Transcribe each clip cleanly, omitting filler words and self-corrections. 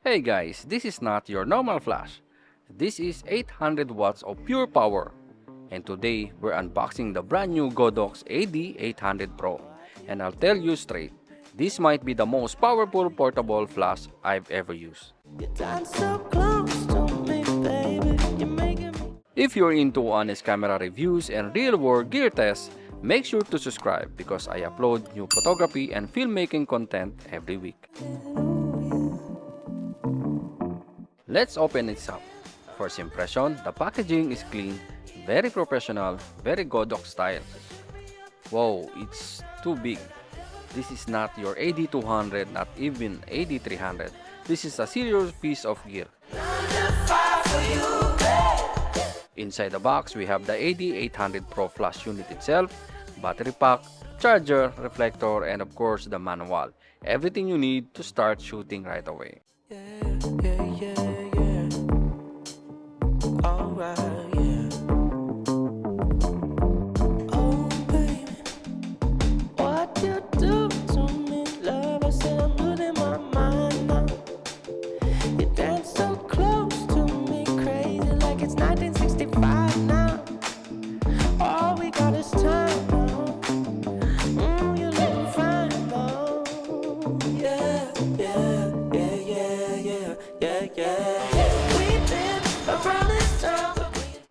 Hey guys, this is not your normal flash. This is 800 watts of pure power. And today, we're unboxing the brand new Godox AD800Pro. And I'll tell you straight, this might be the most powerful portable flash I've ever used. If you're into honest camera reviews and real-world gear tests, make sure to subscribe because I upload new photography and filmmaking content every week. Let's open it up. First impression, the packaging is clean, very professional, very Godox style. Wow, it's too big. This is not your AD200, not even AD300. This is a serious piece of gear. Inside the box, we have the AD800Pro flash unit itself, battery pack, charger, reflector, and of course the manual. Everything you need to start shooting right away.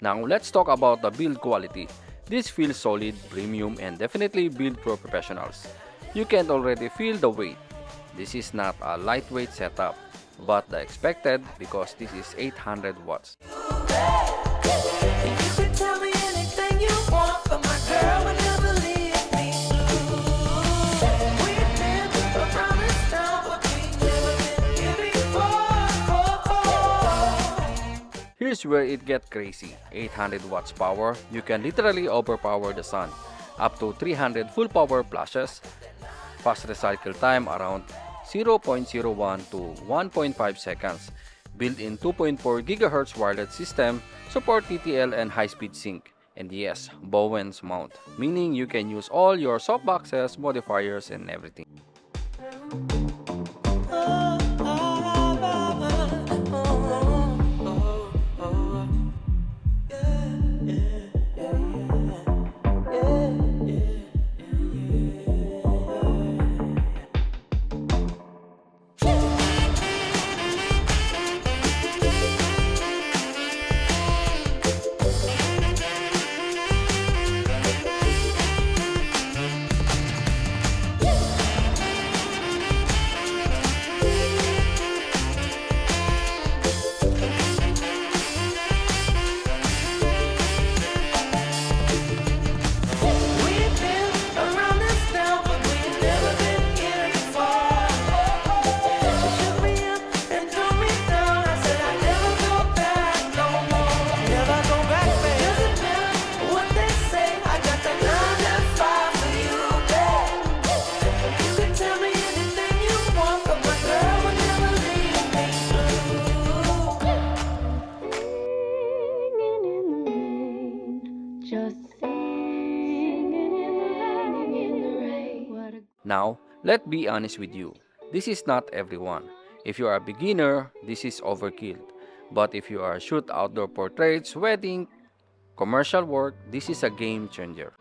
Now let's talk about the build quality. This feels solid, premium, and definitely built for professionals. You can already feel the weight. This is not a lightweight setup, but the expected because this is 800 watts. Here's where it gets crazy. 800 watts power, you can literally overpower the sun. Up to 300 full power flashes. Fast recycle time around 0.01 to 1.5 seconds. Built-in 2.4 GHz wireless system, support TTL and high-speed sync. And yes, Bowen's mount, meaning you can use all your softboxes, modifiers, and everything. Now, let's be honest with you. This is not everyone. If you are a beginner, this is overkill. But if you are shoot outdoor portraits, wedding, commercial work, this is a game changer.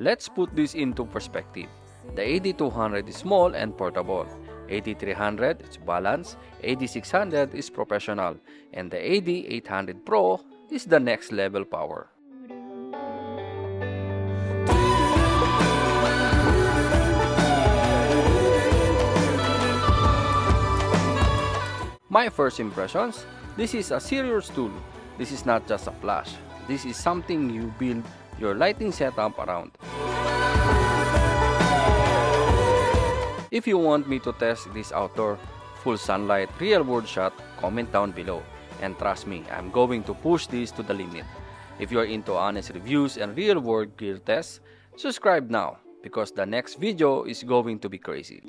Let's put this into perspective. The AD200 is small and portable. AD300 is balanced, AD600 is professional, and the AD800 Pro is the next level power. My first impressions, this is a serious tool. This is not just a flash. This is something you build your lighting setup around. If you want me to test this outdoor, full sunlight, real world shot, comment down below. And trust me, I'm going to push this to the limit. If you're into honest reviews and real world gear tests, subscribe now because the next video is going to be crazy.